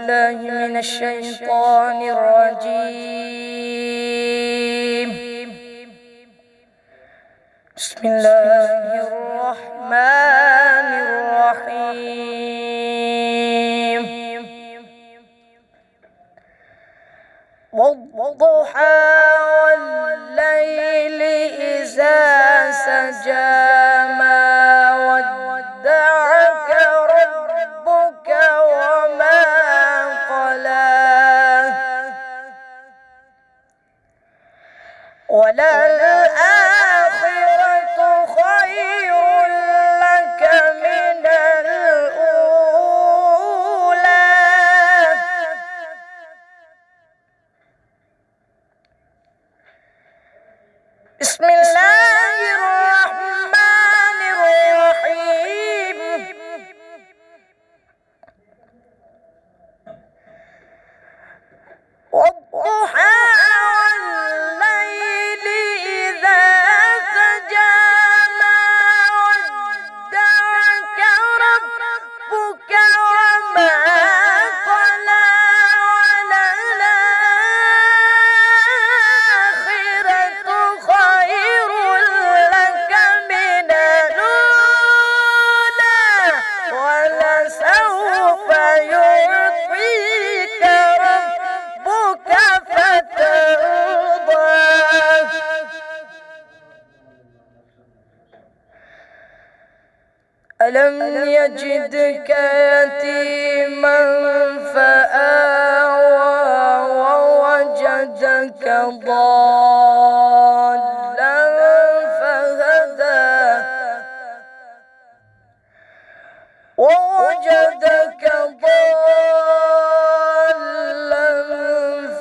بالله من الشيطان الرجيم. بسم الله الرحمن الرحيم. والضحى والليل إذا سجى ما ودعك ربك وما قلى وللآخرة خير لك من الأولى بسم الله الرحمن الرحيم. والضحى والليل إذا سجى ما ودعك ربك وما قلى وللآخرة خير لك من الأولى ولسوف يعطيك ربك فترضى. ألم يجدك يتيما فآوى ووجدك ضالا فهدى ووجدك ضالا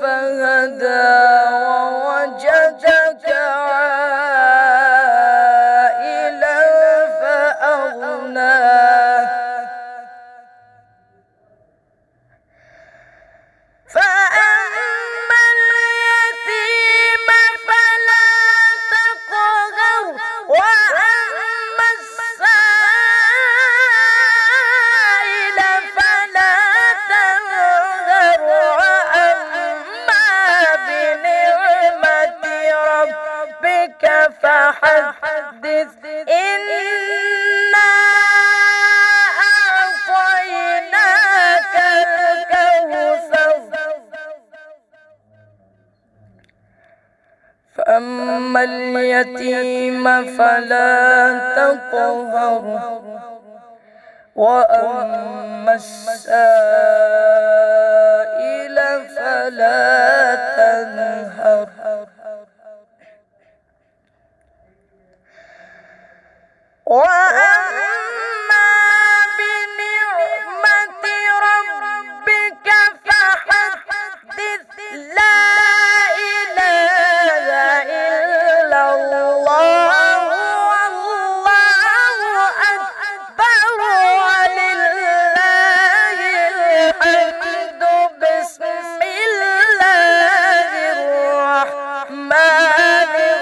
فهدى ووجدك عائلا فأغنى فأما اليتيم فلا تقهر وأما السائل فلا تنهر وأما بنعمة ربك فحدث إنا أعطيناك الكوثر فأما اليتيم فلا تقهر وأما السائل فلا تنهر وأما بنعمة ربك فحدث لا إله إلا الله والله أكبر ولله الحمد. بسم الله الرحمن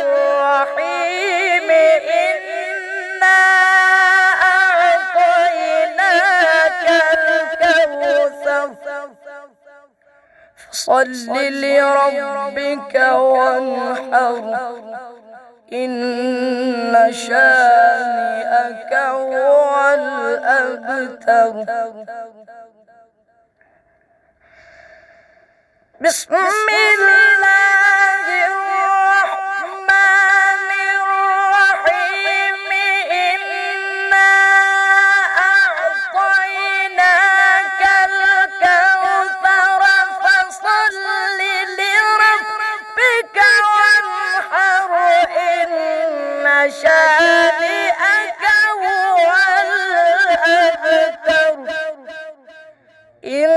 الرحيم. إنا أعطيناك الكوثر فصل لربك وانحر إن شانئك هو الأبتر. بسم الله الرحمن الرحيم. إنا أعطيناك الكوثر فصل لربك وانحر إن شانئك هو الأبتر. إن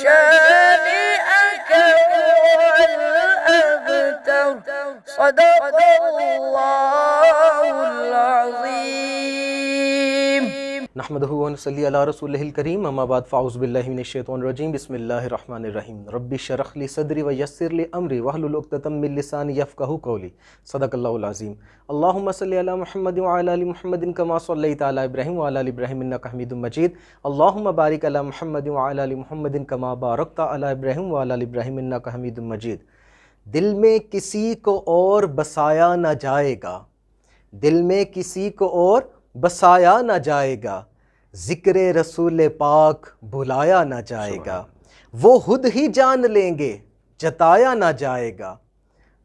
شانئك هو الأبتر. صدق الله العظيم. نحمدہ و نصلی علی رسولہ الکریم، اما بعد فاعوذ باللہ من الشیطان الرجیم، بسم اللہ الرحمن الرحیم۔ رب اشرح لی صدری ویسر لی امری واحلل عقدۃ من لسانی یفقہوا قولی، صدق اللہ العظیم۔ اللہم صلی علی محمد وعلی آل محمد کما صلیت علی ابراہیم وعلی آل ابراہیم انک حمید مجید۔ اللہم بارک علی محمد وعلی آل محمد کما بارکت علی ابراہیم وعلی آل ابراہیم انک حمید مجید۔ دل میں کسی کو اور بسایا نہ جائے گا، دل میں کسی کو اور بسایا نہ جائے گا، ذکر رسول پاک بھلایا نہ جائے گا، وہ خود ہی جان لیں گے جتایا نہ جائے گا،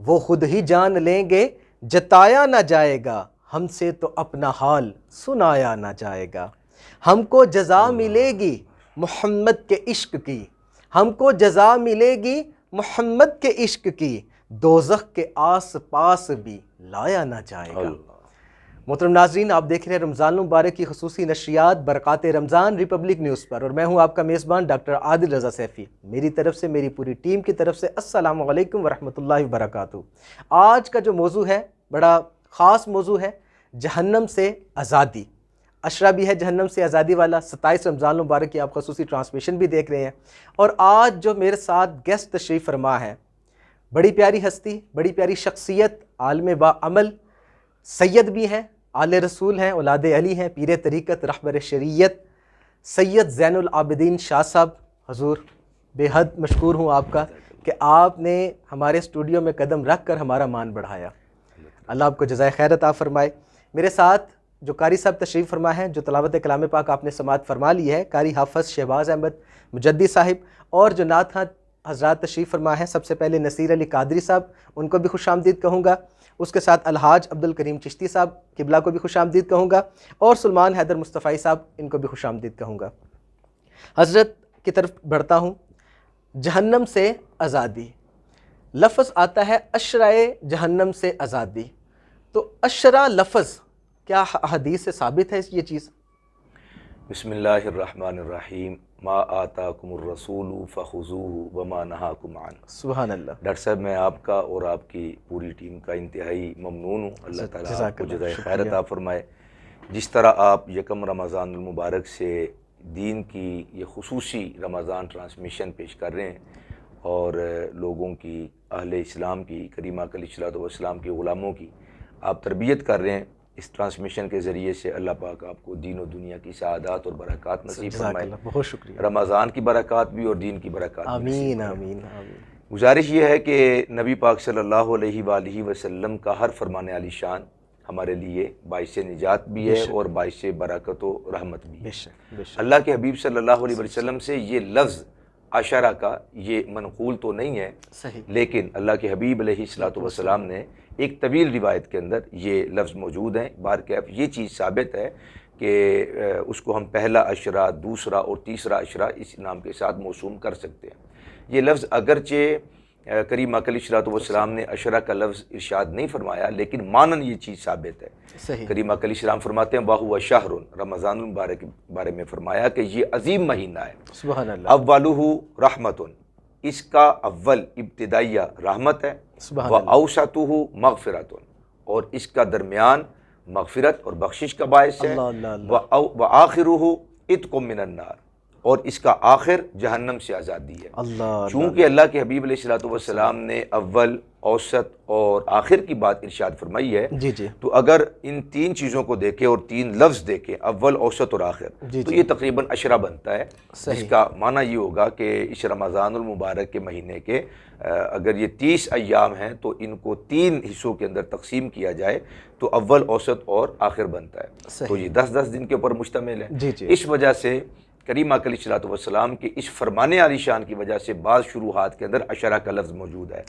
وہ خود ہی جان لیں گے جتایا نہ جائے گا، ہم سے تو اپنا حال سنایا نہ جائے گا۔ ہم کو جزا ملے گی محمد کے عشق کی، ہم کو جزا ملے گی محمد کے عشق کی، دوزخ کے آس پاس بھی لایا نہ جائے گا۔ محترم ناظرین، آپ دیکھ رہے ہیں رمضان المبارک کی خصوصی نشریات برکات رمضان ریپبلک نیوز پر، اور میں ہوں آپ کا میزبان ڈاکٹر عادل رضا سیفی۔ میری طرف سے، میری پوری ٹیم کی طرف سے السلام علیکم ورحمۃ اللہ وبرکاتہ۔ آج کا جو موضوع ہے بڑا خاص موضوع ہے، جہنم سے آزادی۔ عشرہ بھی ہے جہنم سے آزادی والا، 27 رمضان المبارک کی آپ خصوصی ٹرانسمیشن بھی دیکھ رہے ہیں۔ اور آج جو میرے ساتھ گیسٹ تشریف فرما ہے، بڑی پیاری ہستی، بڑی پیاری شخصیت، عالم با عمل، سید بھی ہیں، آل رسول ہیں، اولاد علی ہیں، پیر طریقت، رہبر شریعت، سید زین العابدین شاہ صاحب۔ حضور بے حد مشکور ہوں آپ کا کہ آپ نے ہمارے اسٹوڈیو میں قدم رکھ کر ہمارا مان بڑھایا۔ اللہ آپ کو جزائے خیر عطا فرمائے۔ میرے ساتھ جو قاری صاحب تشریف فرما ہیں، جو تلاوت کلام پاک آپ نے سماعت فرما لی ہے، قاری حافظ شہباز احمد مجدی صاحب، اور جو نعت خواں حضرات تشریف فرما ہے، سب سے پہلے نصیر علی قادری صاحب، ان کو بھی خوش آمدید کہوں گا۔ اس کے ساتھ الحاج عبد الکریم چشتی صاحب قبلہ کو بھی خوش آمدید کہوں گا، اور سلمان حیدر مصطفی صاحب، ان کو بھی خوش آمدید کہوں گا۔ حضرت کی طرف بڑھتا ہوں۔ جہنم سے آزادی، لفظ آتا ہے عشرہ جہنم سے آزادی، تو عشرہ لفظ کیا حدیث سے ثابت ہے یہ چیز؟ بسم اللہ الرحمن الرحیم، ما آتاکم الرسول فخذوہ وما نہاکم عنہ۔ سبحان اللہ۔ ڈاکٹر صاحب، میں آپ کا اور آپ کی پوری ٹیم کا انتہائی ممنون ہوں۔ اللہ تعالیٰ آپ کو جزائے خیر عطا فرمائے۔ جس طرح آپ یکم رمضان المبارک سے دین کی یہ خصوصی رمضان ٹرانسمیشن پیش کر رہے ہیں اور لوگوں کی، اہل اسلام کی، کریمہ علیہ الصلوۃ والسلام کے غلاموں کی آپ تربیت کر رہے ہیں، اس ٹرانسمیشن کے ذریعے سے اللہ پاک آپ کو دین و دنیا کی سعادات اور برکات نصیب فرمائے۔ بہت شکریہ۔ رمضان کی برکات بھی اور دین کی برکات بھی آمین آمین آمین۔ گزارش یہ ہے کہ نبی پاک صلی اللہ علیہ وآلہ وسلم کا ہر فرمان علی شان ہمارے لیے باعث نجات بھی ہے اور باعث برکت و رحمت بھی ہے۔ اللہ کے حبیب صلی اللہ علیہ وسلم سے یہ لفظ عشرہ کا یہ منقول تو نہیں ہے، لیکن اللہ کے حبیب علیہ الصلوۃ والسلام نے ایک طویل روایت کے اندر یہ لفظ موجود ہیں۔ بارکیف یہ چیز ثابت ہے کہ اس کو ہم پہلا عشرہ، دوسرا اور تیسرا عشرہ اس نام کے ساتھ موسوم کر سکتے ہیں۔ یہ لفظ اگرچہ کریم علیہ الصلوۃ والسلام نے عشرہ کا لفظ ارشاد نہیں فرمایا، لیکن مانن یہ چیز ثابت ہے۔ کریم علیہ السلام فرماتے ہیں وَهُوَ شَهْرٌ، رمضان المبارک کے بارے میں فرمایا کہ یہ عظیم مہینہ ہے۔ سبحان اللہ۔ اولہ رحمتن، اس کا اول ابتدائیہ رحمت ہے، وَأَوْسَطُهُ مغفرتن، اور اس کا درمیان مغفرت اور بخشش کا باعث ہے، وَآخِرُهُ عِتْقٌ مِّنَ النَّارِ، اور اس کا آخر جہنم سے آزادی ہے۔ چونکہ اللہ کے حبیب علیہ الصلوۃ والسلام نے اول، اوسط اور آخر کی بات ارشاد فرمائی ہے، تو اگر ان تین چیزوں کو دیکھیں اور تین لفظ دیکھیں، اول، اوسط اور آخر، تو یہ تقریباً عشرہ بنتا ہے، جس کا معنی یہ ہوگا کہ اس رمضان المبارک کے مہینے کے اگر یہ 30 ایام ہیں تو ان کو 3 حصوں کے اندر تقسیم کیا جائے تو اول، اوسط اور آخر بنتا ہے، تو یہ 10 دن کے اوپر مشتمل ہے۔ اس وجہ سے کریم علیہ الصلوۃ والسلام کے اس فرمان عالی شان کی وجہ سے بعض شروحات کے اندر عشرہ کا لفظ موجود ہے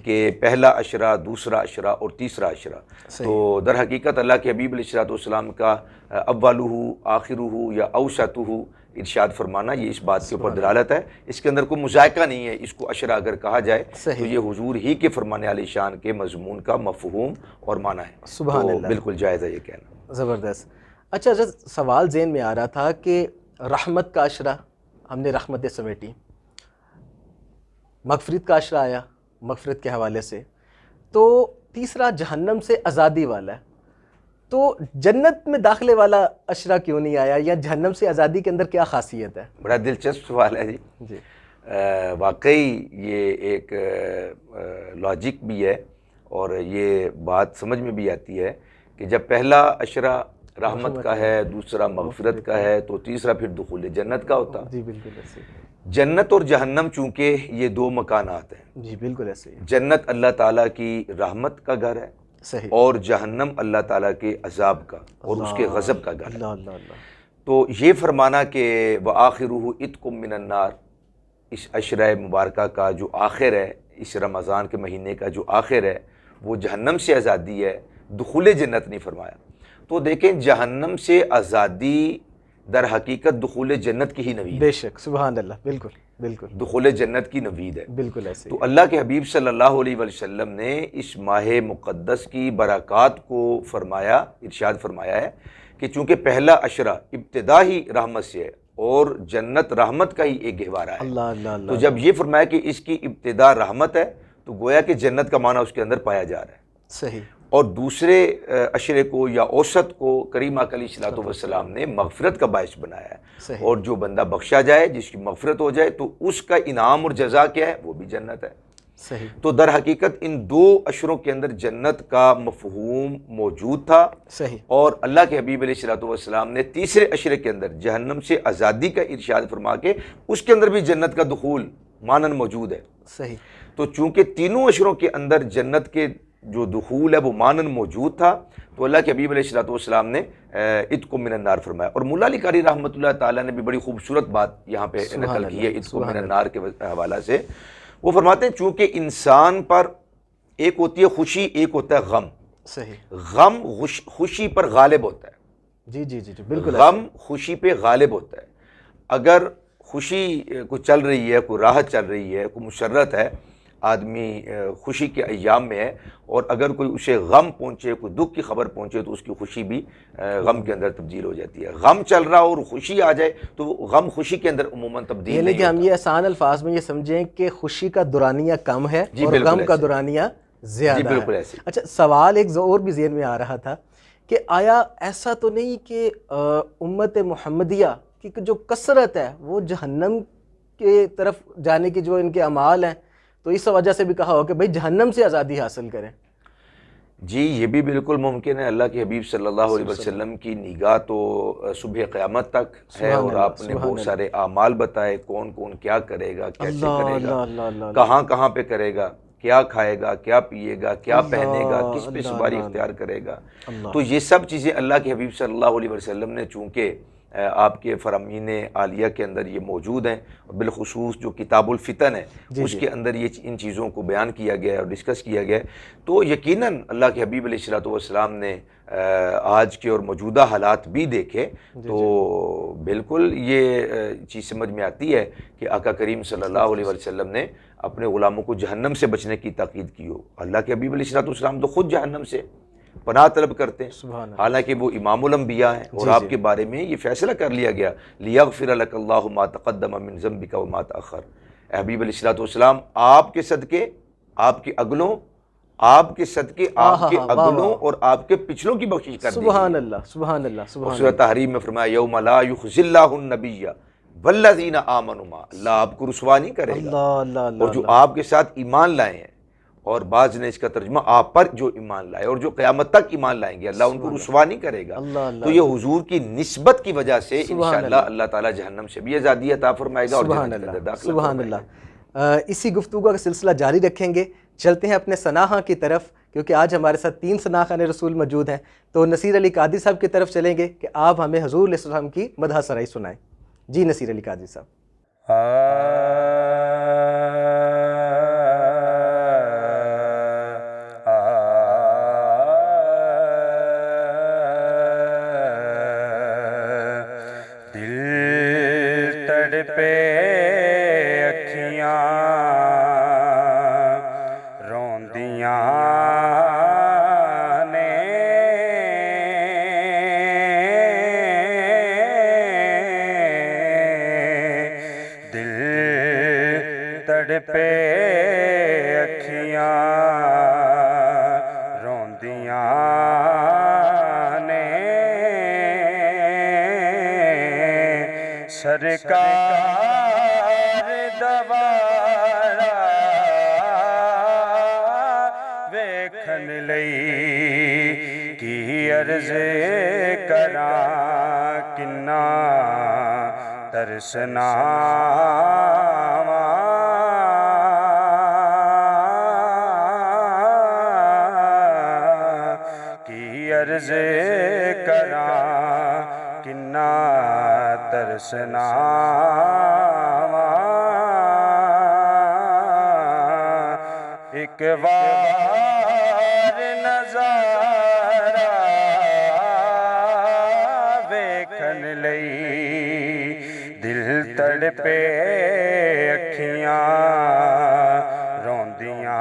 کہ پہلا عشرہ، دوسرا عشرہ اور تیسرا عشرہ۔ تو در حقیقت اللہ کے حبیب علیہ الصلوۃ والسلام کا اولہ، آخرہ یا اوسطہ ارشاد فرمانا یہ اس بات کے اوپر دلالت ہے، اس کے اندر کوئی مذائقہ نہیں ہے۔ اس کو عشرہ اگر کہا جائے تو یہ حضور ہی کے فرمان عالی شان کے مضمون کا مفہوم اور معنی ہے۔ سبحان اللہ، بالکل جائز ہے یہ کہنا۔ زبردست۔ اچھا حضرت، سوال ذہن میں آ رہا تھا کہ رحمت کا عشرہ ہم نے رحمتیں سمیٹی، مغفرت کا عشرہ آیا مغفرت کے حوالے سے، تو تیسرا جہنم سے آزادی والا ہے، تو جنت میں داخلے والا اشرا کیوں نہیں آیا، یا جہنم سے آزادی کے اندر کیا خاصیت ہے؟ بڑا دلچسپ سوال ہے جی۔ واقعی یہ ایک لاجک بھی ہے اور یہ بات سمجھ میں بھی آتی ہے کہ جب پہلا اشرا رحمت کا ہے، دوسرا مغفرت کا ہے، تو تیسرا پھر دخول جنت کا ہوتا۔ جی بالکل ایسے، جنت اور جہنم چونکہ یہ دو مکانات ہیں، جی بالکل ایسے، جنت اللہ تعالیٰ کی رحمت کا گھر ہے، صحیح، اور اور جہنم اللہ تعالیٰ کے عذاب کا اور اس کے غضب کا گھر ہے۔ اللہ اللہ اللہ، تو یہ فرمانا کہ وآخرہ اتقم من النار، اس عشرہ مبارکہ کا جو آخر ہے، اس رمضان کے مہینے کا جو آخر ہے، وہ جہنم سے آزادی ہے، دخول جنت نہیں فرمایا۔ تو دیکھیں جہنم سے آزادی در حقیقت دخول جنت کی ہی نوید ہے، بے شک، سبحان اللہ، بالکل بالکل، دخول جنت کی نوید ہے۔ بالکل ایسے، تو اللہ کے حبیب صلی اللہ علیہ وسلم نے اس ماہ مقدس کی برکات کو فرمایا، ارشاد فرمایا ہے کہ چونکہ پہلا عشرہ ابتدا ہی رحمت سے ہے اور جنت رحمت کا ہی ایک گہوارہ ہے، اللہ اللہ اللہ، تو جب یہ فرمایا کہ اس کی ابتدا رحمت ہے تو گویا کہ جنت کا معنی اس کے اندر پایا جا رہا ہے۔ صحیح، اور دوسرے عشرے کو یا اوسط کو کریم آقا علیہ الصلوۃ والسلام نے مغفرت کا باعث بنایا ہے، صحیح، اور جو بندہ بخشا جائے، جس کی مغفرت ہو جائے، تو اس کا انعام اور جزا کیا ہے؟ وہ بھی جنت ہے۔ صحیح، تو در حقیقت ان دو عشروں کے اندر جنت کا مفہوم موجود تھا، صحیح، اور اور اللہ کے حبیب علیہ الصلوۃ والسلام نے تیسرے عشرے کے اندر جہنم سے آزادی کا ارشاد فرما کے اس کے اندر بھی جنت کا دخول مانن موجود ہے۔ صحیح، تو چونکہ تینوں عشروں کے اندر جنت کے جو دخول ہے وہ مانن موجود تھا، تو اللہ کے حبیب علیہ الصلوۃ والسلام نے اتقم من النار فرمایا۔ اور مولا علی قاری رحمۃ اللہ تعالیٰ نے بھی بڑی خوبصورت بات یہاں پہ نقل کی ہے اتقم من النار کے حوالہ سے۔ وہ فرماتے ہیں چونکہ انسان پر ایک ہوتی ہے خوشی، ایک ہوتا ہے غم۔ صحیح، غم خوشی پر غالب ہوتا ہے، جی جی جی جی، بالکل، غم خوشی پہ غالب ہوتا ہے۔ اگر خوشی کوئی چل رہی ہے، کوئی راحت چل رہی ہے، کوئی مسرت ہے، آدمی خوشی کے ایام میں ہے، اور اگر کوئی اسے غم پہنچے، کوئی دکھ کی خبر پہنچے، تو اس کی خوشی بھی غم کے اندر تبدیل ہو جاتی ہے۔ غم چل رہا اور خوشی آ جائے تو غم خوشی کے اندر عموماً تبدیل یعنی نہیں کہ ہم ہوتا۔ یہ آسان الفاظ میں یہ سمجھیں کہ خوشی کا دورانیہ کم ہے جی اور بالکل غم کا ایسے، دورانیہ زیادہ جی بالکل ہے۔ ایسے۔ اچھا، سوال ایک اور بھی ذہن میں آ رہا تھا کہ آیا ایسا تو نہیں کہ امت محمدیہ کی جو کثرت ہے وہ جہنم کے طرف جانے کی جو ان کے اعمال ہیں، تو اس وجہ سے بھی کہا ہو کہ بھئی جہنم سے آزادی حاصل کریں؟ جی یہ بھی بالکل ممکن ہے۔ اللہ کے حبیب صلی اللہ علیہ وسلم کی نگاہ تو صبح قیامت تک ہے، اور آپ نے بہت سارے اعمال بتائے، کون کون کیا کرے گا، کیسے کرے گا، کہاں کہاں پہ کرے گا، کیا کھائے گا، کیا پیے گا، کیا پہنے گا، کس پہ سواری اختیار کرے گا۔ تو یہ سب چیزیں اللہ کے حبیب صلی اللہ علیہ وسلم نے چونکہ آپ کے فرامین عالیہ کے اندر یہ موجود ہیں، اور بالخصوص جو کتاب الفتن ہے اس کے اندر یہ ان چیزوں کو بیان کیا گیا ہے اور ڈسکس کیا گیا ہے، تو یقیناً اللہ کے حبیب علیہ الصلوۃ والسلام نے آج کے اور موجودہ حالات بھی دیکھے تو بالکل یہ چیز سمجھ میں آتی ہے کہ آقا کریم صلی اللہ علیہ وسلم نے اپنے غلاموں کو جہنم سے بچنے کی تاکید کی ہو۔ اللہ کے حبیب علیہ الصلوۃ والسلام تو خود جہنم سے پناہ طلب کرتے ہیں، حالانکہ وہ امام الانبیاء ہیں، اور آپ کے بارے میں یہ فیصلہ کر لیا گیا لیغفر لک اللہ ما تقدم من ذنبک وما تأخر۔ اے حبیب علیہ الصلوۃ والسلام، آپ کے صدقے، آپ کے اگلوں، آپ کے صدقے، آپ کے اگلوں اور آپ کے پچھلوں کی بخشش کر دی۔ سبحان اللہ، سبحان اللہ، سبحان سورۃ تحریم میں فرمایا یوم لا یخزی اللہ النبی والذین آمنوا معہ، اللہ آپ کو رسوا نہیں کرے گا، اور جو آپ کے ساتھ ایمان لائے ہیں، اور بعض نے اس کا ترجمہ آپ پر جو ایمان لائے اور جو قیامت تک ایمان لائیں گے، اللہ ان کو رسوا نہیں کرے گا۔ تو یہ حضور کی نسبت کی وجہ سے انشاءاللہ اللہ تعالیٰ جہنم سے بھی آزادی عطا فرمائے گا اور جنت کے اندر داخلہ سبحان اللہ۔ اسی گفتگو کا سلسلہ جاری رکھیں گے، چلتے ہیں اپنے ثناء کی طرف، کیونکہ آج ہمارے ساتھ 3 ثناء رسول موجود ہیں، تو نصیر علی قادری صاحب کی طرف چلیں گے کہ آپ ہمیں حضور علیہ السلام کی مدح سرائی سنائیں۔ جی نصیر علی قادری صاحب۔ سرکار دوارا ویکھن لئی کی عرض کراں کنا ترسنا کی عرض کراں کنا ترسنا ایک وار نظارہ ویکھن لئی دل تڑپے اکھیاں روندیاں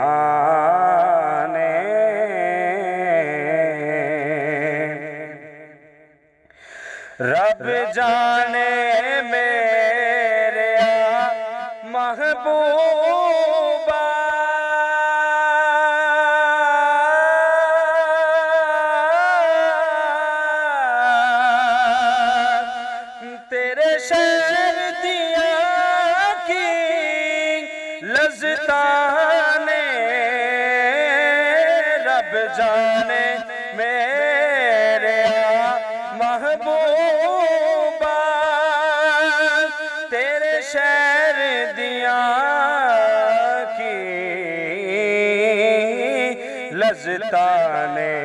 نے رب جانے میرے محبوبا تیرے شہر دیا کی لذتاں نے رب جانے میرے محبوبا تیرے شہر دیا کی لذتاں نے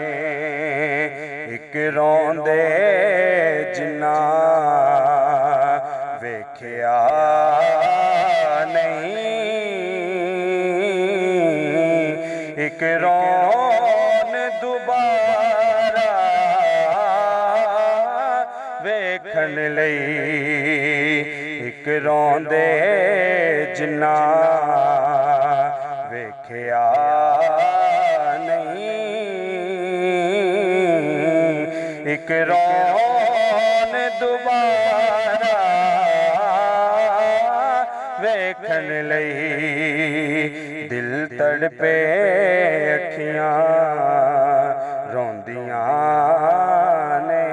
ایک روندے جنا ویکھیا نہیں ایک رون دوبارہ ویکھن لئی ایک روندے جنا ویکھیا نہیں ایک رون دوبارہ ویکھن لئی دل تڑپے اکھیاں روندیاں نے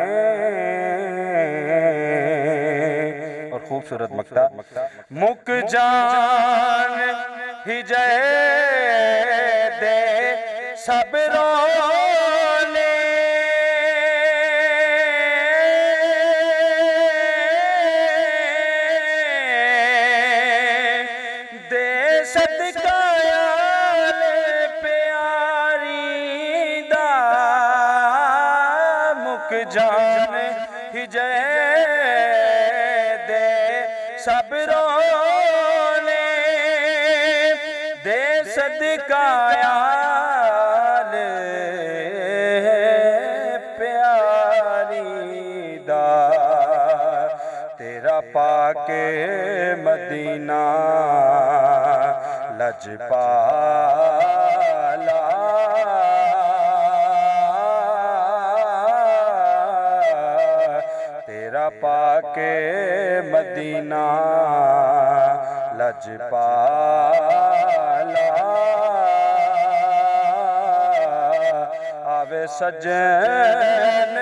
اور خوبصورت مقطع مک جان ہی جائے دے سب رونے دے صدقہ آل پیاری دا مک جان ہی جائے دے سب رونے دے صدقہ آل پیاری دا تیرا پاک مدینہ لجپالا تیرا پاک مدینہ لجپالا آوے سجن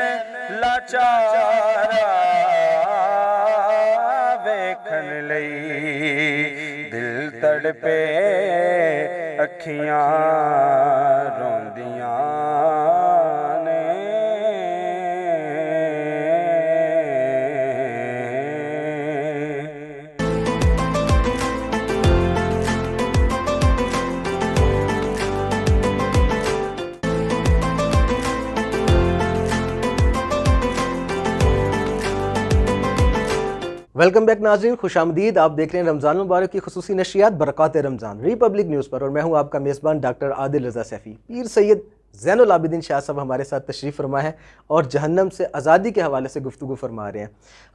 لاچارا ویکھن لئی دل تڑپے اکھیاں روندیاں نے ویلکم بیک ناظرین، خوش آمدید۔ آپ دیکھ رہے ہیں رمضان المبارک کی خصوصی نشریات برکات رمضان ریپبلک نیوز پر، اور میں ہوں آپ کا میزبان ڈاکٹر عادل رضا سیفی۔ پیر سید زین العابدین شاہ صاحب ہمارے ساتھ تشریف فرما ہے اور جہنم سے آزادی کے حوالے سے گفتگو فرما رہے ہیں۔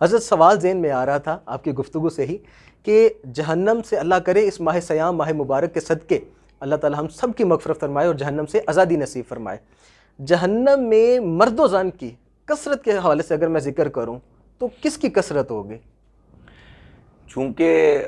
حضرت سوال ذہن میں آ رہا تھا آپ کی گفتگو سے ہی کہ جہنم سے اللہ کرے اس ماہ سیام ماہ مبارک کے صدقے اللہ تعالی ہم سب کی مغفرت فرمائے اور جہنم سے آزادی نصیب فرمائے۔ جہنم میں مرد و زن کی کثرت کے حوالے سے اگر میں ذکر کروں تو کس کی کثرت ہوگی؟ چونکہ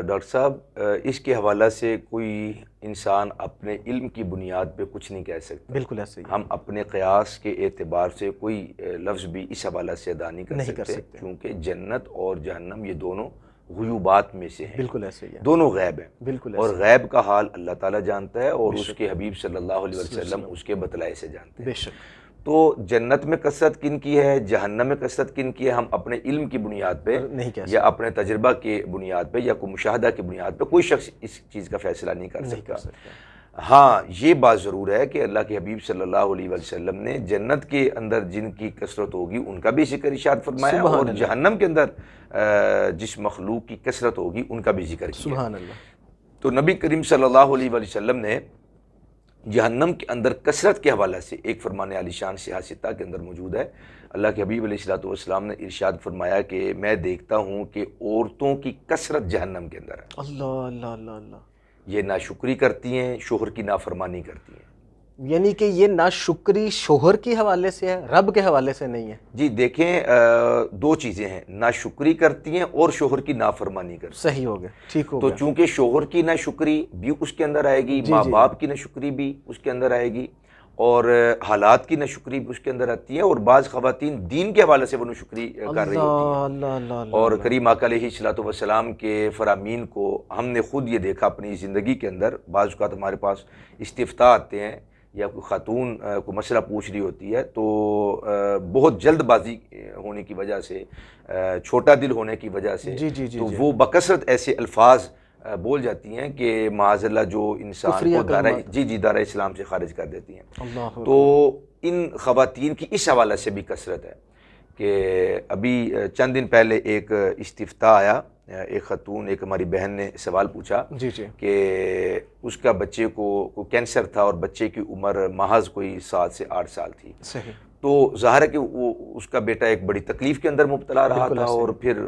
ڈاکٹر صاحب اس کے حوالہ سے کوئی انسان اپنے علم کی بنیاد پہ کچھ نہیں کہہ سکتا. بالکل ایسے ہی. ہم اپنے قیاس کے اعتبار سے کوئی لفظ بھی اس حوالہ سے ادا نہیں کر سکتے کیونکہ جنت اور جہنم یہ دونوں غیوبات میں سے ہیں. بالکل ایسے ہی. دونوں غیب ہیں. بالکل. اور غیب کا حال اللہ تعالیٰ جانتا ہے اور اس کے حبیب صلی اللہ علیہ وسلم اس کے بتلائے سے جانتے ہیں. بے شک. تو جنت میں کثرت کن کی ہے، جہنم میں کثرت کن کی ہے، ہم اپنے علم کی بنیاد پہ یا اپنے تجربہ کی بنیاد پہ یا کوئی مشاہدہ کی بنیاد پہ کوئی شخص اس چیز کا فیصلہ نہیں کر سکتا. ہاں یہ بات ضرور ہے کہ اللہ کے حبیب صلی اللہ علیہ وسلم نے جنت کے اندر جن کی کثرت ہوگی ان کا بھی ذکر ارشاد فرمایا اور جہنم کے اندر جس مخلوق کی کثرت ہوگی ان کا بھی ذکر کیا. سبحان اللہ. تو نبی کریم صلی اللہ علیہ وسلم نے جہنم کے اندر کثرت کے حوالہ سے ایک فرمان عالی شان سیاستہ کے اندر موجود ہے. اللہ کے حبیب علیہ الصلوۃ والسلام نے ارشاد فرمایا کہ میں دیکھتا ہوں کہ عورتوں کی کثرت جہنم کے اندر ہے. اللہ اللہ اللہ اللہ. یہ ناشکری کرتی ہیں، شوہر کی نافرمانی کرتی ہیں. یعنی کہ یہ ناشکری شوہر کے حوالے سے ہے، رب کے حوالے سے نہیں ہے. جی دیکھیں دو چیزیں ہیں، ناشکری کرتی ہیں اور شوہر کی نافرمانی کرتی ہیں. صحیح ہو گیا، ٹھیک ہو گیا. تو چونکہ شوہر کی ناشکری بھی اس کے اندر آئے گی، ماں باپ کی ناشکری بھی اس کے اندر آئے گی اور حالات کی ناشکری بھی اس کے اندر آتی ہے اور بعض خواتین دین کے حوالے سے وہ ناشکری کر رہی ہوتی ہیں. اور کریم آقا علیہ الصلوۃ والسلام کے فرامین کو ہم نے خود یہ دیکھا اپنی زندگی کے اندر. بعض اوقات ہمارے پاس استفتاء آتے ہیں یا کوئی خاتون کوئی مسئلہ پوچھ رہی ہوتی ہے تو بہت جلد بازی ہونے کی وجہ سے، چھوٹا دل ہونے کی وجہ سے تو وہ بکثرت ایسے الفاظ بول جاتی ہیں کہ معاذ اللہ جو انسان کو دارہ اسلام سے خارج کر دیتی ہیں. تو ان خواتین کی اس حوالے سے بھی کثرت ہے کہ ابھی چند دن پہلے ایک استفتاء آیا، ایک خاتون، ایک ہماری بہن نے سوال پوچھا کہ اس کا بچے کو کینسر تھا اور بچے کی عمر محض کوئی 7 سے 8 سال تھی. تو ظاہر ہے کہ وہ اس کا بیٹا ایک بڑی تکلیف کے اندر مبتلا رہا تھا اور پھر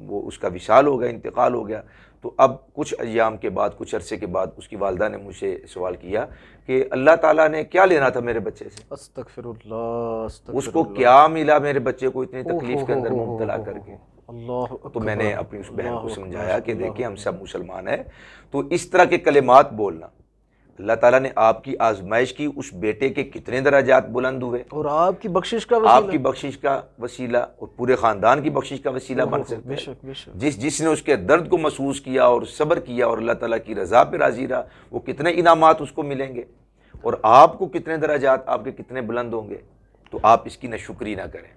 وہ اس کا وصال ہو گیا، انتقال ہو گیا. تو اب کچھ ایام کے بعد، کچھ عرصے کے بعد اس کی والدہ نے مجھ سے سوال کیا کہ اللہ تعالیٰ نے کیا لینا تھا میرے بچے سے، استغفر اللہ، اس کو کیا ملا میرے بچے کو اتنی تکلیف کے اندر مبتلا کر کے. تو میں نے اپنی اس بہن کو سمجھایا کہ دیکھیں ہم سب مسلمان ہیں، تو اس طرح کے کلمات بولنا، اللہ تعالیٰ نے آپ کی آزمائش کی، اس بیٹے کے کتنے درجات بلند ہوئے اور آپ کی بخشش کا وسیلہ اور پورے خاندان کی بخشش کا وسیلہ بن سکتا ہے. جس نے اس کے درد کو محسوس کیا اور صبر کیا اور اللہ تعالیٰ کی رضا پہ راضی رہا، وہ کتنے انعامات اس کو ملیں گے اور آپ کو کتنے درجات آپ کے کتنے بلند ہوں گے. تو آپ اس کی ناشکری نہ کریں.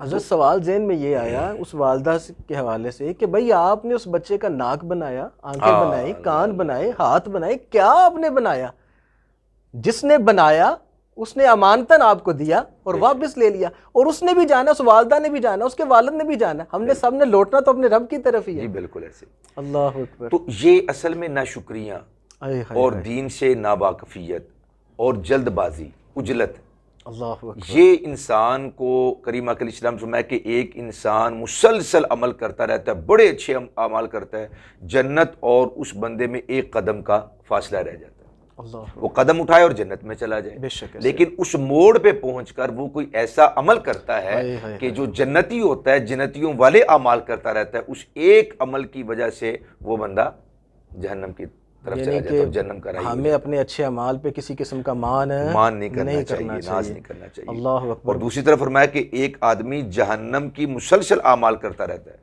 حضرت سوال ذہن میں یہ آیا اس والدہ کے حوالے سے کہ بھئی آپ نے اس بچے کا ناک بنایا، آنکھیں بنائی، کان بنائے، ہاتھ بنائے، کیا آپ نے بنایا؟ جس نے بنایا اس نے امانتاً آپ کو دیا اور واپس لے لیا، اور اس نے بھی جانا، اس والدہ نے بھی جانا، اس کے والد نے بھی جانا، ہم نے سب نے لوٹنا تو اپنے رب کی طرف ہی ہے. جی بالکل ایسے. اللہ اکبر. تو یہ اصل میں ناشکریاں اور دین سے ناواقفیت اور جلد بازی، عجلت، یہ انسان کو کریم علیہ السلام فرمایا کہ ایک انسان مسلسل عمل کرتا رہتا ہے، بڑے اچھے اعمال کرتا ہے، جنت اور اس بندے میں ایک قدم کا فاصلہ رہ جاتا ہے. وہ قدم اٹھائے اور جنت میں چلا جائے. لیکن اس موڑ پہ پہنچ کر وہ کوئی ایسا عمل کرتا ہے کہ جو جنتی ہوتا ہے، جنتیوں والے اعمال کرتا رہتا ہے، اس ایک عمل کی وجہ سے وہ بندہ جہنم کی طرف چلا جاتا ہے. جہنم کا راہی ہمیں اپنے اچھے اعمال پہ کسی قسم کا مان نہیں کرنا چاہیے، ناز نہیں کرنا چاہیے. اللہ اکبر. اور دوسری طرف فرمایا کہ ایک آدمی جہنم کی مسلسل اعمال کرتا رہتا ہے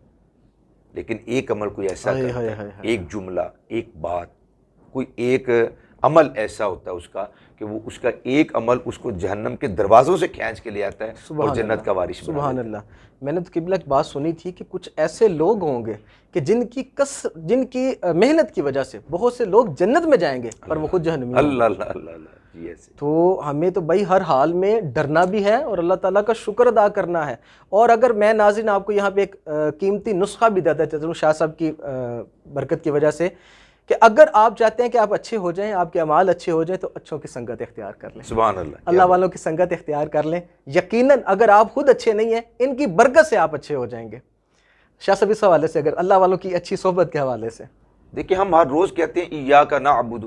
لیکن ایک عمل کوئی ایسا کرتا ہے، ایک جملہ، ایک بات، کوئی ایک عمل ایسا ہوتا ہے اس کا کہ وہ اس کا ایک عمل اس کو جہنم کے دروازوں سے کھینچ کے لے آتا ہے اور جنت کا وارث بنا. سبحان اللہ. میں نے تو قبلہ ایک بات سنی تھی کہ کچھ ایسے لوگ ہوں گے کہ جن کی محنت کی وجہ سے بہت سے لوگ جنت میں جائیں گے پر وہ خود جہنمی. اللہ اللہ اللہ اللہ. جی ایسے. تو ہمیں تو بھائی ہر حال میں ڈرنا بھی ہے اور اللہ تعالیٰ کا شکر ادا کرنا ہے. اور اگر میں ناظرین آپ کو یہاں پہ ایک قیمتی نسخہ بھی دیتا چاہتا ہوں شاہ صاحب کی برکت کی وجہ سے، کہ اگر آپ چاہتے ہیں کہ آپ اچھے ہو جائیں، آپ کے اعمال اچھے ہو جائیں، تو اچھوں کی سنگت اختیار کر لیں. سبحان اللہ. اللہ والوں کی سنگت اختیار کر لیں. یقیناً اگر آپ خود اچھے نہیں ہیں، ان کی برکت سے آپ اچھے ہو جائیں گے. شاہ صاحب اس حوالے سے اگر اللہ والوں کی اچھی صحبت کے حوالے سے دیکھیں، ہم ہر روز کہتے ہیں ایاک نعبد،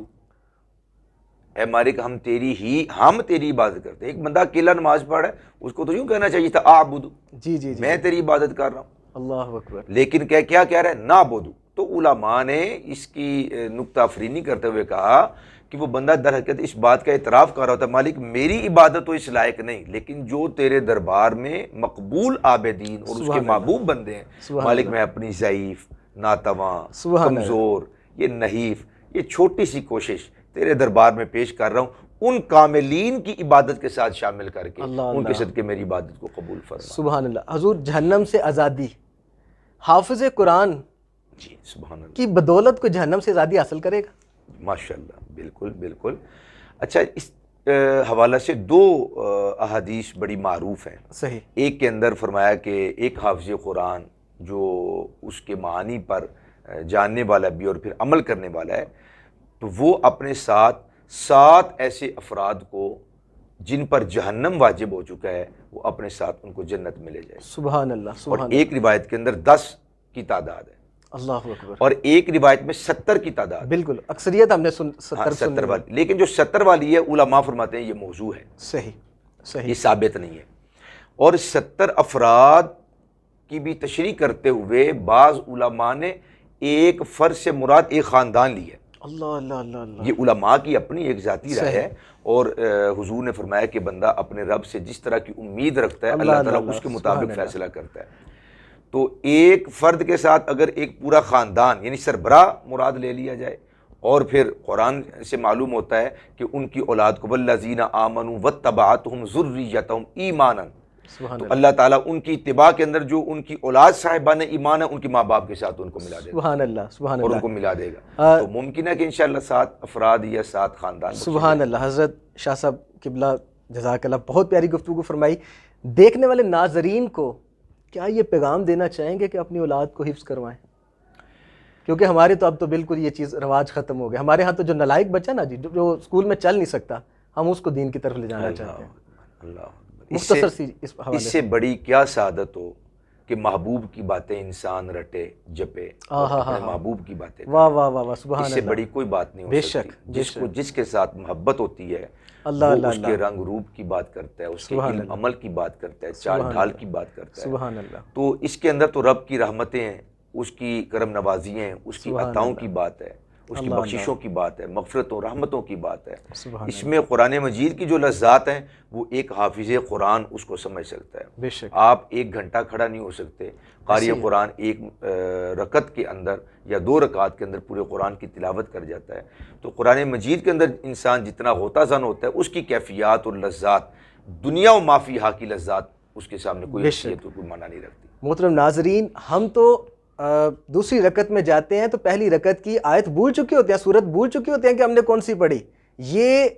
اے مالک ہم تیری عبادت کرتے ہیں. ایک بندہ اکیلا نماز پڑھ رہا ہے، اس کو تو یوں کہنا چاہیے تھا اعبد، جی جی جی میں تیری عبادت کر رہا ہوں. اللہ اکبر. لیکن کیا کہہ رہا ہے؟ نعبدو. تو علماء نے اس کی نکتہ افرینی کرتے ہوئے کہا کہ وہ بندہ در حقیقت اس بات کا اعتراف کر رہا ہوتا ہے، مالک میری عبادت تو اس لائق نہیں، لیکن جو تیرے دربار میں مقبول عابدین اور اس کے محبوب بندے ہیں، مالک میں اپنی ضعیف، ناتواں، کمزور، یہ نحیف، یہ چھوٹی سی کوشش تیرے دربار میں پیش کر رہا ہوں، ان کاملین کی عبادت کے ساتھ شامل کر کے ان کے صدقے میری عبادت کو قبول فرما. سبحان اللہ. حضور جہنم سے آزادی، حافظ قرآن جی سبحان اللہ کی بدولت کو جہنم سے آزادی حاصل کرے گا. ماشاءاللہ. بالکل بالکل. اچھا، اس حوالہ سے دو احادیث بڑی معروف ہیں. صحیح. ایک کے اندر فرمایا کہ ایک حافظ قرآن جو اس کے معانی پر جاننے والا بھی اور پھر عمل کرنے والا ہے، تو وہ اپنے ساتھ 7 ایسے افراد کو جن پر جہنم واجب ہو چکا ہے، وہ اپنے ساتھ ان کو جنت میں لے جائے. سبحان اللہ. اور ایک روایت کے اندر 10 کی تعداد ہے، اللہ اکبر. اور ایک روایت میں 70 کی تعداد. بالکل اکثریت ہم نے 70 والی، لیکن جو 70 والی ہے علماء فرماتے ہیں یہ موضوع ہے، صحیح صحیح، یہ ثابت نہیں ہے. اور 70 افراد کی بھی تشریح کرتے ہوئے بعض علماء نے ایک فرد سے مراد ایک خاندان لی ہے. اللہ اللہ اللہ اللہ. یہ علماء کی اپنی ایک ذاتی رائے ہے، اور حضور نے فرمایا کہ بندہ اپنے رب سے جس طرح کی امید رکھتا ہے اللہ تعالیٰ اس کے مطابق فیصلہ کرتا ہے. تو ایک فرد کے ساتھ اگر ایک پورا خاندان یعنی سربراہ مراد لے لیا جائے، اور پھر قرآن سے معلوم ہوتا ہے کہ ان کی اولاد کو والذین آمنوا واتبعتہم ذریتہم ایمانا، تو اللہ تعالیٰ ان کی اتباع کے اندر جو ان کی اولاد صاحبان ایمان ہے ان کے ماں باپ کے ساتھ ان کو ملا دے گا. سبحان اللہ سبحان اور اللہ. ان کو ملا دے گا. تو ممکن ہے کہ انشاءاللہ 7 افراد یا 7 خاندان. سبحان اللہ. حضرت شاہ صاحب قبلہ جزاک اللہ، بہت پیاری گفتگو فرمائی. دیکھنے والے ناظرین کو کیا یہ پیغام دینا چاہیں گے کہ اپنی اولاد کو حفظ کروائیں؟ کیونکہ ہمارے تو اب تو بالکل یہ چیز رواج ختم ہو گیا. ہمارے ہاں تو جو نالائق بچہ نا جی، جو اسکول میں چل نہیں سکتا، ہم اس کو دین کی طرف لے جانا چاہتے ہیں. اللہ مختصر سی اس حوالے سے بڑی کیا سعادت ہو کہ محبوب کی باتیں انسان رٹے جپے، اپنے محبوب کی باتیں. واہ واہ واہ واہ، سبحان اللہ. اس سے بڑی کوئی بات نہیں ہو سکتی. جس کے ساتھ محبت ہوتی ہے وہ اس کے رنگ روپ کی بات کرتا ہے، اس کے علم عمل کی بات کرتا ہے، چال ڈھال کی بات کرتا ہے. سبحان اللہ. تو اس کے اندر تو رب کی رحمتیں ہیں، اس کی کرم نوازی ہیں، اس کی عطاؤں کی بات ہے، اس کی بخششوں کی بات ہے، مغفرتوں رحمتوں کی بات ہے. اس میں قرآن مجید کی جو لذات ہیں وہ ایک حافظ قرآن اس کو سمجھ سکتا ہے. بے شک. آپ 1 گھنٹہ کھڑا نہیں ہو سکتے. قاری قرآن 1 رکعت کے اندر یا 2 رکعات کے اندر پورے قرآن کی تلاوت کر جاتا ہے. تو قرآن مجید کے اندر انسان جتنا غوطہ زن ہوتا ہے، اس کی کیفیات اور لذات، دنیا و ما فیہا کی لذات اس کے سامنے کوئی حیثیت اور کوئی معنی نہیں رکھتی. محترم ناظرین، ہم تو دوسری رکعت میں جاتے ہیں تو پہلی رکعت کی آیت بھول چکے ہوتے ہیں، سورت بھول چکے ہوتے ہیں کہ ہم نے کون سی پڑھی. یہ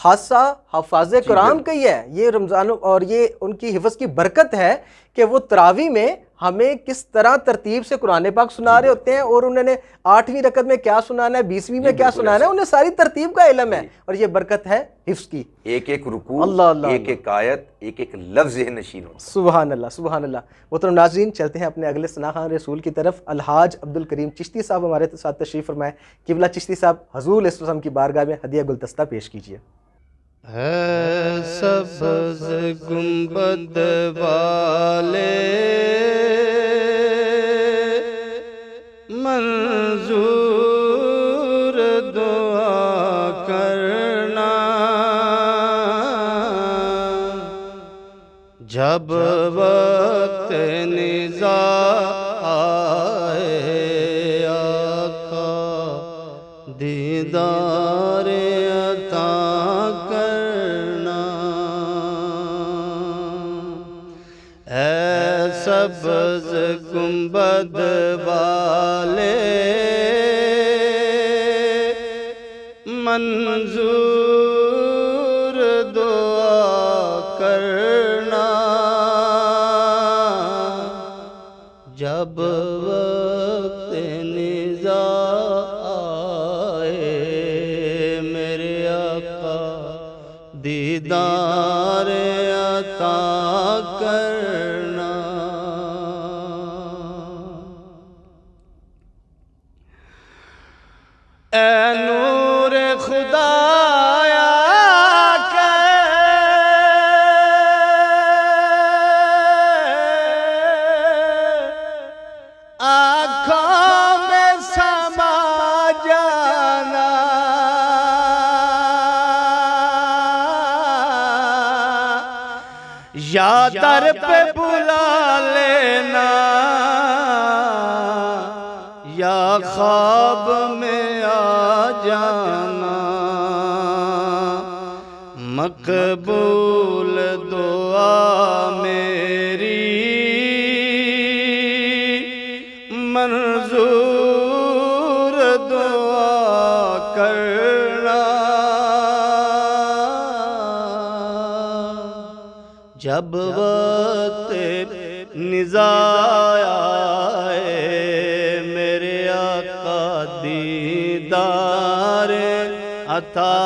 حادثہ حفاظ قرآن کا ہی ہے، یہ رمضان اور یہ ان کی حفظ کی برکت ہے کہ وہ تراویح میں ہمیں کس طرح ترتیب سے قرآن پاک سنا رہے ہوتے ہیں، اور انہوں نے 8ویں رکعت میں کیا سنانا ہے، 20ویں میں کیا سنانا ہے، انہیں ساری ترتیب کا علم ہے. اور یہ برکت ہے حفظ کی. ایک ایک رکوع، ایک ایک آیت، ایک ایک لفظ ذہن نشین ہوتا ہے. سبحان اللہ سبحان اللہ. محترم ناظرین، چلتے ہیں اپنے اگلے ثنا خوان رسول کی طرف. الحاج عبدالکریم چشتی صاحب ہمارے ساتھ تشریف فرمائے. قبلہ چشتی صاحب حضور علیہ السلام کی بارگاہ میں ہدیہ گلدستہ پیش کیجیے. ہے سبز گنبد والے منظور دعا کرنا، جب وقت نزاع آئے آقا دیدار عطا کرنا. اے سبز گنبد والے منظور دعا کرنا، جب وقت نزاع آئے میرے آقا دیدار عطا کرنا. اے نور خدایا یا در پہ بلا لینا یا خواب میں آ جانا، مقبول دعا میری منظور دعا کرنا، جب وقت نزاع آئے میرے آقا دیدار عطا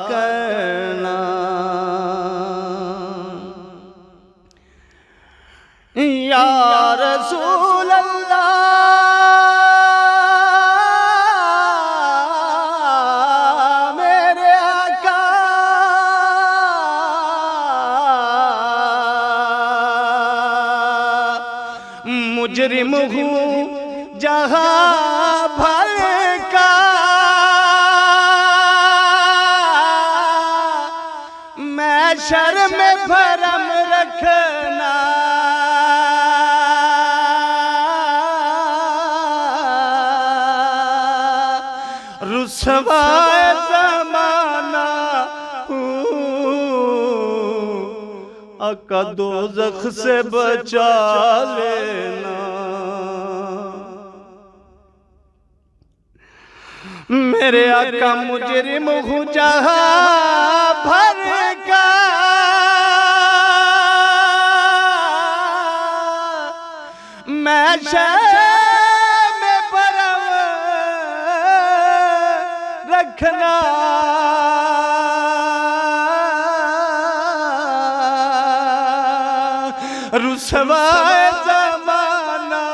کرنا، یا رسول اللہ میرے آقا، مجرم ہوں جہاں بھر کا، میں شرم بھرم رکھنا، رسوا زمانہ آقا دوزخ سے بچا لینا، میرے آقا مجرم ہوں جہاں بھر کا، میں شرم بھرم رکھنا، رسوا زمانہ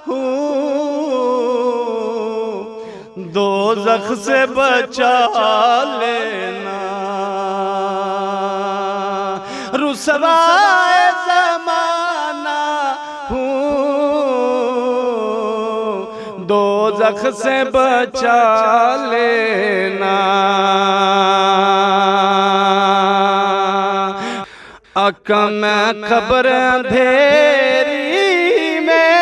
ہوں دوزخ سے بچا لینا، رسوا زمانہ ہوں دوزخ سے بچا لینا، آقا میں قبر اندھیری میں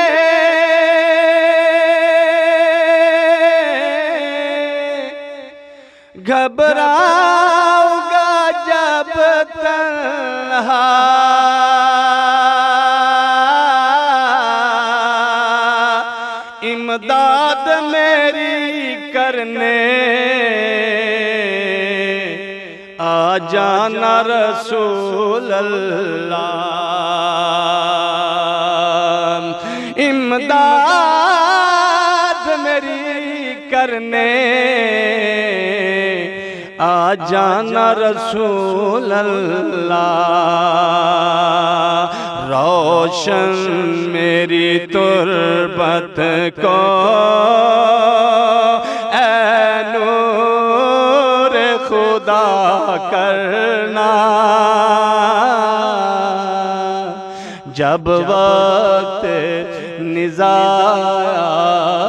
گھبراؤں گا جب تنہا، امداد میری کرنے آ جانا رسول اللہ، امداد میری کرنے آ جانا رسول اللہ، روشن میری تربت کو اے نور خدا کرنا، جب وقت نزاع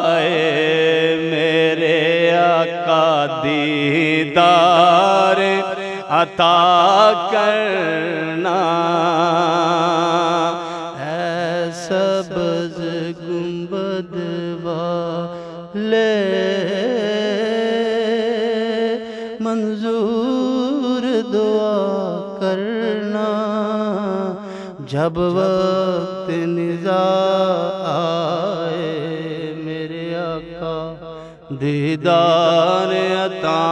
آئے میرے آقا دیدار عطا کرنا، اے سبز گنبد والے منظور دعا کرنا، جب وقت نزاع آئے میرے آقا دیدار عطا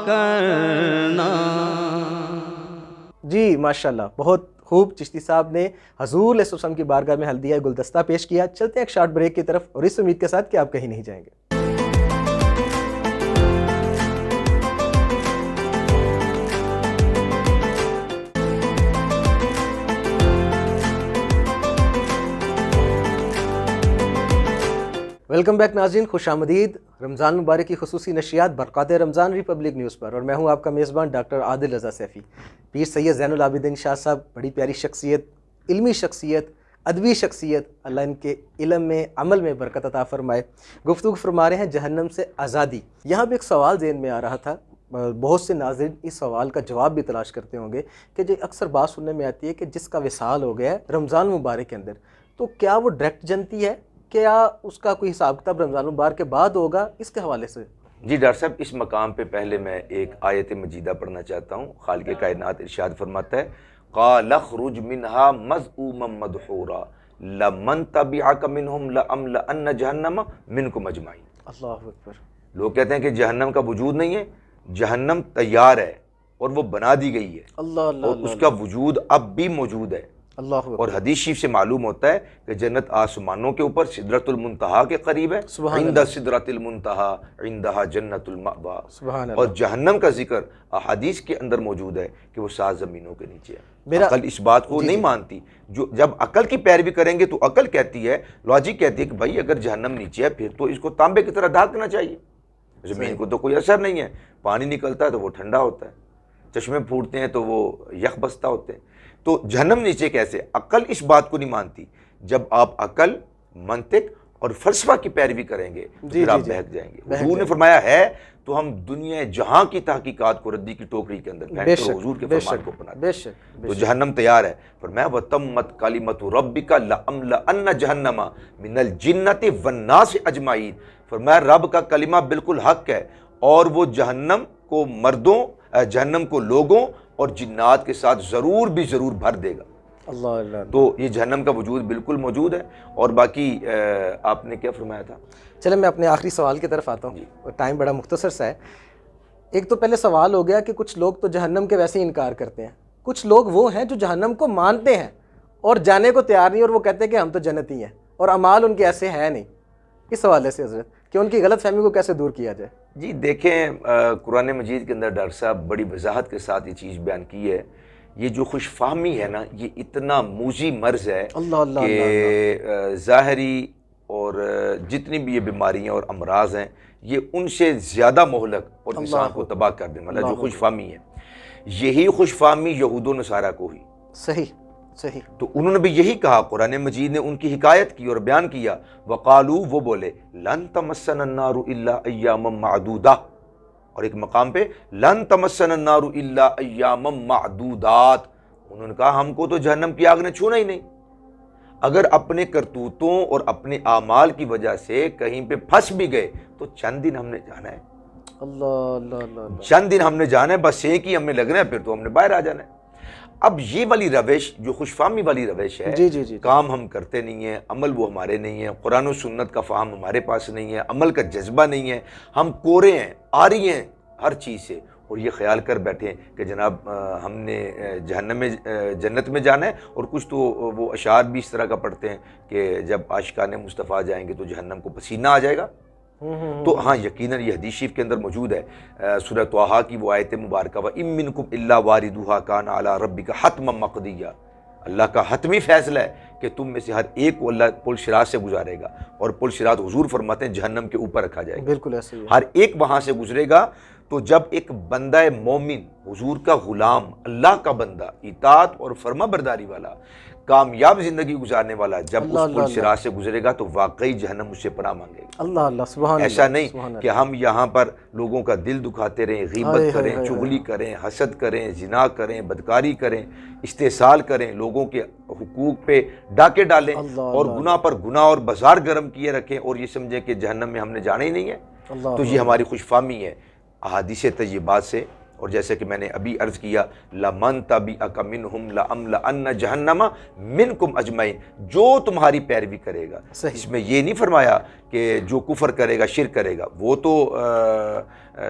کرنا۔ جی ماشاءاللہ، بہت خوب چشتی صاحب نے حضور علیہ السلام کی بارگاہ میں ہلدیہ گلدستہ پیش کیا۔ چلتے ہیں ایک شارٹ بریک کی طرف، اور اس امید کے ساتھ کہ آپ کہیں نہیں جائیں گے۔ ویلکم بیک ناظرین، خوش آمدید رمضان مبارک کی خصوصی نشریات برکات رمضان ریپبلک نیوز پر، اور میں ہوں آپ کا میزبان ڈاکٹر عادل رضا سیفی۔ پیر سید زین العابدین شاہ صاحب بڑی پیاری شخصیت، علمی شخصیت، ادبی شخصیت، اللہ ان کے علم میں عمل میں برکت عطا فرمائے۔ گفتگو فرما رہے ہیں جہنم سے آزادی۔ یہاں بھی ایک سوال ذہن میں آ رہا تھا، بہت سے ناظرین اس سوال کا جواب بھی تلاش کرتے ہوں گے کہ جو اکثر بات سننے میں آتی ہے کہ جس کا وصال ہو گیا ہے رمضان مبارک کے اندر، تو کیا وہ ڈائریکٹ جنتی ہے؟ کیا اس کا کوئی حساب کتاب رمضان مبارک کے بعد ہوگا؟ اس کے حوالے سے جی ڈاکٹر صاحب، اس مقام پہ پہلے میں ایک آیت مجیدہ پڑھنا چاہتا ہوں۔ خالق کائنات ارشاد فرماتا ہے قال اخرج منها مذءوما مدحورا لمن تبعك منهم لأملأن جہنم منكم اجمعین۔ اللہ اکبر۔ لوگ کہتے ہیں کہ جہنم کا وجود نہیں ہے، جہنم تیار ہے اور وہ بنا دی گئی ہے، اللہ اللہ اور اس کا وجود اب بھی موجود ہے۔ اللہ اکبر۔ اور حدیث شریف سے معلوم ہوتا ہے کہ جنت آسمانوں کے اوپر سدرۃ المنتہا کے قریب ہے، عند سدرۃ المنتہا عندها جنت المأویٰ، سبحان اللہ۔ اور جہنم کا ذکر احادیث کے اندر موجود ہے کہ وہ 7 زمینوں کے نیچے ہے۔ عقل اس بات کو نہیں مانتی، جو جب عقل کی پیروی کریں گے تو عقل کہتی ہے، لاجک کہتی ہے کہ بھائی اگر جہنم نیچے ہے پھر تو اس کو تانبے کی طرح ڈھانکنا چاہیے، زمین کو تو کوئی اثر نہیں ہے، پانی نکلتا ہے تو وہ ٹھنڈا ہوتا ہے، چشمے پھوٹتے ہیں تو وہ یخ بستہ ہوتے ہیں، تو جہنم نیچے کیسے؟ عقل اس بات کو نہیں مانتی۔ جب آپ عقل، منطق اور فلسفہ کی پیروی کریں گے پھر آپ بہک جائیں گے۔ حضور نے فرمایا ہے تو ہم دنیا جہاں کی تحقیقات کو ردی کی ٹوکری کے اندر پھینک کر حضور کے فرمان کو اپناتے ہیں۔ تو جہنم تیار ہے، فرمایا وَتَمَّتْ كَلِمَةُ رَبِّكَ لَأَمْلَأَنَّ جَهَنَّمَ مِنَ الْجِنَّةِ وَالنَّاسِ أَجْمَعِينَ، فرمایا رب کا کلمہ بالکل حق ہے اور وہ جہنم کو مردوں، جہنم کو لوگوں اور جنات کے ساتھ ضرور بھی ضرور بھر دے گا۔ اللہ اللہ۔ تو یہ جہنم کا وجود بالکل موجود ہے۔ اور باقی آپ نے کیا فرمایا تھا؟ چلیں میں اپنے آخری سوال کی طرف آتا ہوں، ٹائم بڑا مختصر سا ہے۔ ایک تو پہلے سوال ہو گیا کہ کچھ لوگ تو جہنم کے ویسے ہی انکار کرتے ہیں، کچھ لوگ وہ ہیں جو جہنم کو مانتے ہیں اور جانے کو تیار نہیں، اور وہ کہتے ہیں کہ ہم تو جنتی ہیں اور اعمال ان کے ایسے ہیں نہیں۔ اس حوالے سے حضرت کہ ان کی غلط فہمی کو کیسے دور کیا جائے؟ جی دیکھیں، قرآن مجید کے اندر ڈاکٹر صاحب بڑی وضاحت کے ساتھ یہ چیز بیان کی ہے۔ یہ جو خوش فہمی ہے نا، یہ اتنا موذی مرض ہے کہ ظاہری اور جتنی بھی یہ بیماریاں اور امراض ہیں یہ ان سے زیادہ مہلک اور انسان کو تباہ کر دینے والا جو خوش فہمی ہے۔ یہی خوش فہمی یہود و نصارہ کو ہوئی۔ صحیح صحیح۔ تو انہوں نے بھی یہی کہا، قرآن مجید نے ان کی حکایت کی اور بیان کیا، وقالو، وہ بولے لن تمسنا النار الا ایاما معدودہ، اور ایک مقام پہ لن تمسنا النار الا ایاما معدودات، انہوں نے کہا ہم کو تو جہنم کی آگ نے چھونا ہی نہیں، اگر اپنے کرتوتوں اور اپنے اعمال کی وجہ سے کہیں پہ پھنس بھی گئے تو چند دن ہم نے جانا ہے، اللہ اللہ اللہ، چند دن ہم نے جانا ہے، بس ایک ہی ہم نے لگنا ہے، پھر تو ہم نے باہر آ جانا ہے۔ اب یہ والی روش جو خوش فہمی والی روش ہے، جی کام ہم کرتے نہیں ہیں، عمل وہ ہمارے نہیں ہیں، قرآن و سنت کا فہم ہمارے پاس نہیں ہے، عمل کا جذبہ نہیں ہے، ہم کورے ہیں، آری ہیں ہر چیز سے، اور یہ خیال کر بیٹھے ہیں کہ جناب ہم نے جنت میں جانا ہے، اور کچھ تو وہ اشعار بھی اس طرح کا پڑھتے ہیں کہ جب عاشقان مصطفیٰ جائیں گے تو جہنم کو پسینہ آ جائے گا۔ تو ہاں یقیناً یہ حدیث شریف کے اندر موجود ہے، سورہ طٰہٰ کی وہ آیت مبارکہ وَإِن مِّنكُمْ إِلَّا وَارِدُهَا كَانَ عَلَىٰ رَبِّكَ حَتْمًا مَّقْضِيًّا، اللہ کا حتمی فیصلہ ہے کہ تم میں سے ہر ایک کو اللہ پل صراط سے گزارے گا، اور پل صراط حضور فرماتے ہیں جہنم کے اوپر رکھا جائے گا، بالکل ایسے ہی، ہر ایک وہاں سے گزرے گا۔ تو جب ایک بندہ مومن، حضور کا غلام، اللہ کا بندہ، اطاعت اور فرما برداری والا، کامیاب زندگی گزارنے والا جب اس پل صراط سے گزرے گا تو واقعی جہنم اس سے پناہ مانگے گا۔ اللہ اللہ، سبحان اللہ۔ ایسا نہیں کہ ہم یہاں پر لوگوں کا دل دکھاتے رہیں، غیبت کریں، چغلی کریں، حسد کریں، زنا کریں، بدکاری کریں، استحصال کریں، لوگوں کے حقوق پہ ڈاکے ڈالیں اور گناہ پر گناہ اور بازار گرم کیے رکھیں، اور یہ سمجھیں کہ جہنم میں ہم نے جانا ہی نہیں ہے۔ تو یہ ہماری خوش فہمی ہے احادیث طیبات سے، اور جیسے کہ میں نے ابھی عرض کیا لَمَن تَبِعَكَ مِنْهُمْ لَأَمْلَأَنَّ جَهَنَّمَ مِنْكُمْ أَجْمَعِينَ، جو تمہاری پیروی کرے گا۔ اس میں یہ نہیں فرمایا کہ جو کفر کرے گا، شرک کرے گا، وہ تو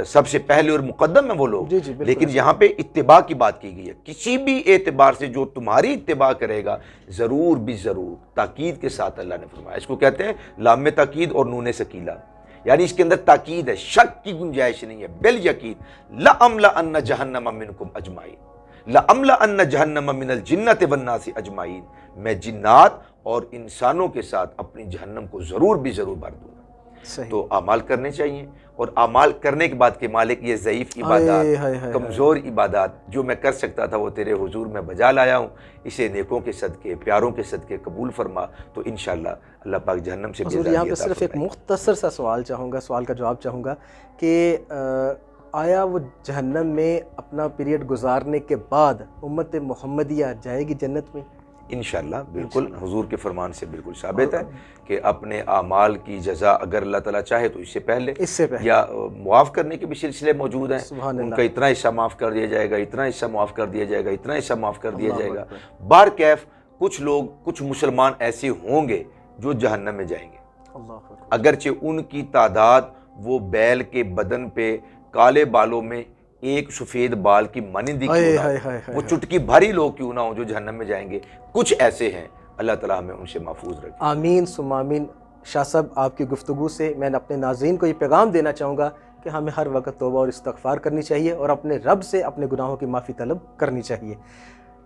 سب سے پہلے اور مقدم ہیں وہ لوگ، لیکن یہاں پہ اتباع کی بات کی گئی ہے، کسی بھی اعتبار سے جو تمہاری اتباع کرے گا ضرور بھی ضرور، تاکید کے ساتھ اللہ نے فرمایا، اس کو کہتے ہیں لام تاکید اور نون ثقیلہ، یعنی اس کے اندر تاکید ہے، شک کی گنجائش نہیں ہے، بالیقین لَأَمْلَأَنَّ جَهَنَّمَ مِنْكُمْ أَجْمَعِينَ لَأَمْلَأَنَّ جَهَنَّمَ مِنَ الْجِنَّةِ وَالنَّاسِ أَجْمَعِينَ، میں جنات اور انسانوں کے ساتھ اپنی جہنم کو ضرور بھی ضرور بھر دوں گا۔ تو اعمال کرنے چاہیے، اور اعمال کرنے کے بعد کے مالک یہ ضعیف عبادات، کمزور عبادات جو میں کر سکتا تھا وہ تیرے حضور میں بجا لایا ہوں، اسے نیکوں کے صدقے، پیاروں کے صدقے قبول فرما، تو انشاءاللہ اللہ پاک جہنم سے حضور یہاں پہ صرف ایک مختصر سا سوال چاہوں گا، سوال کا جواب چاہوں گا کہ آیا وہ جہنم میں اپنا پیریڈ گزارنے کے بعد امت محمدیہ جائے گی جنت میں؟ انشاءاللہ بالکل، حضور کے فرمان سے بالکل ثابت ہے کہ اپنے اعمال کی جزا اگر اللہ تعالیٰ چاہے تو اس سے پہلے یا معاف کرنے کے بھی سلسلے موجود ہیں، ان کا اتنا حصہ معاف کر دیا جائے گا، اتنا حصہ معاف کر دیا جائے گا، اتنا حصہ معاف کر دیا جائے گا۔ بار کیف کچھ لوگ، کچھ مسلمان ایسے ہوں گے جو جہنم میں جائیں گے، اگرچہ ان کی تعداد وہ بیل کے بدن پہ کالے بالوں میں ایک سفید بال کی مانندی کیوں نہ ہو، وہ چٹکی بھاری لوگ کیوں نہ ہوں جو جہنم میں جائیں گے، کچھ ایسے ہیں، اللہ تعالیٰ ہمیں ان سے محفوظ رکھے۔ آمین ثم آمین۔ شاہ صاحب، آپ کی گفتگو سے میں اپنے ناظرین کو یہ پیغام دینا چاہوں گا کہ ہمیں ہر وقت توبہ اور استغفار کرنی چاہیے اور اپنے رب سے اپنے گناہوں کی معافی طلب کرنی چاہیے۔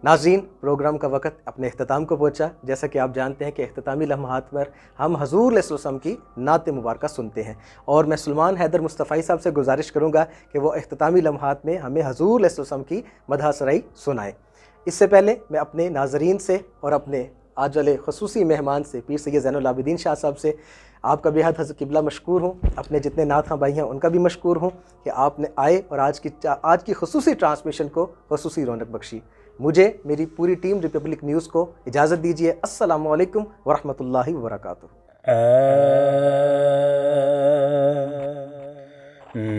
ناظرین، پروگرام کا وقت اپنے اختتام کو پہنچا۔ جیسا کہ آپ جانتے ہیں کہ اختتامی لمحات پر ہم حضور علیہ السلام کی نعت مبارکہ سنتے ہیں، اور میں سلمان حیدر مصطفی صاحب سے گزارش کروں گا کہ وہ اختتامی لمحات میں ہمیں حضور علیہ السلام کی مدح سرائی سنائیں۔ اس سے پہلے میں اپنے ناظرین سے اور اپنے آج والے خصوصی مہمان سے پیر سید زین العابدین شاہ صاحب سے آپ کا بے حد قبلہ مشکور ہوں، اپنے جتنے نعت خواں بھائی ہیں ان کا بھی مشکور ہوں کہ آپ نے آئے اور آج کی خصوصی ٹرانسمیشن کو خصوصی رونق بخشی۔ مجھے میری پوری ٹیم ریپبلک نیوز کو اجازت دیجیے۔ السلام علیکم ورحمۃ اللہ وبرکاتہ۔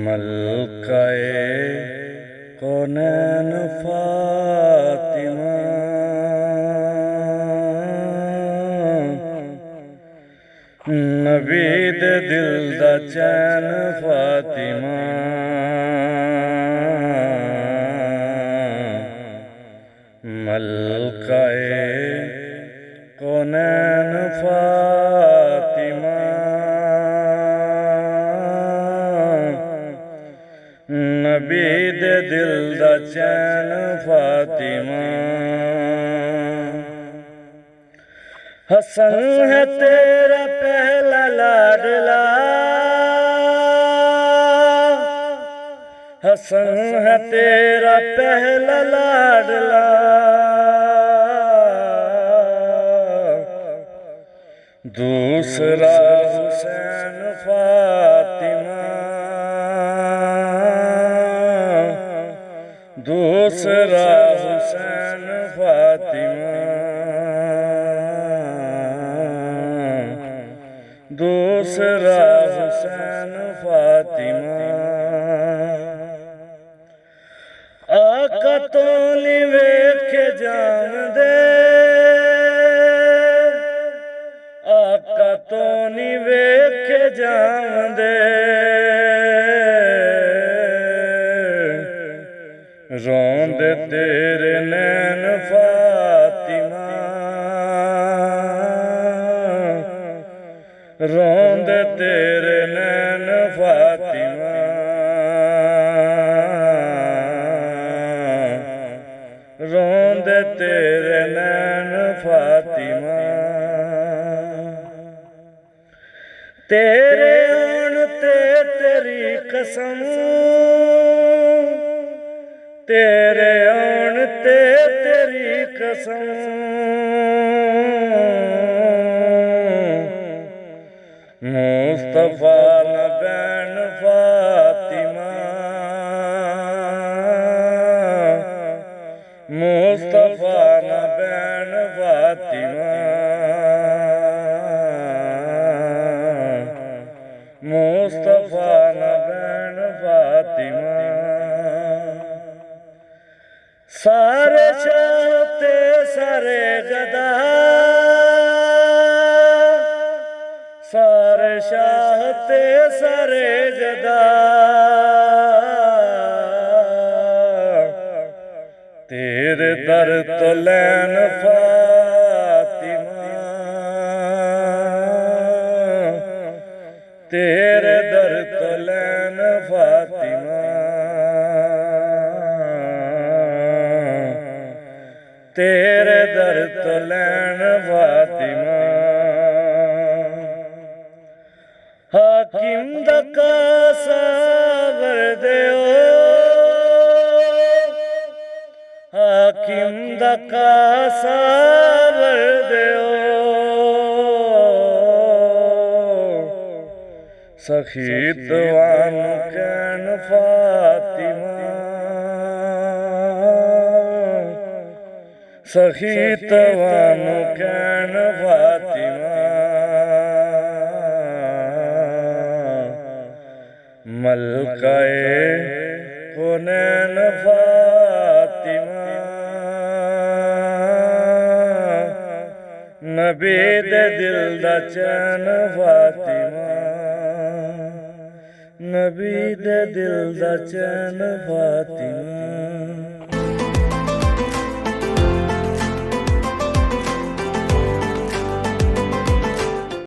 ملکہ کونین فاطمہ، نبی دے دل دا چین فاطمہ، ملکہ کونین فاطمہ، نبی دے دل دا چین فاطمہ، حسن ہے تیرا پہلا لاڈلا، حسن ہے تیرا پہلا لاڈلا، دوسرا حسین فاطمہ، دوسرا حسین فاطمہ، دوسرا حسین فاطمہ، آقا تو نہیں ویکھ کے جان دے، آقا تو نہیں ویکھ کے جان دے، روندے تیرے نین فاطمہ، روندے تیرے نین فاطمہ، روندے تیرے نین فاطمہ، تیرے آن تے تیری قسم، تیرے آن تے تیری قسم، مصطفیٰ نہ بین فاطمہ، مصطفیٰ نہ بین فاطمہ، مصطفیٰ نہ بین فاطمہ، سارے چاہتے سارے گدا، سارے چاہتے سارے گدا، تیرے در تو لین فاطمہ، تیرے در تو لین فاطمہ، تیرے در تو لین فاطمہ، حاکم دا کاسا وردیو، حاکم دا کاسا وردیو، سخیتوانو کین فاطمہ سخیتوانو کین فاطمہ ملکہ کونین فاطمہ نبی دے دل دا چین فاطمہ نبی دے دل دا چین فاطمہ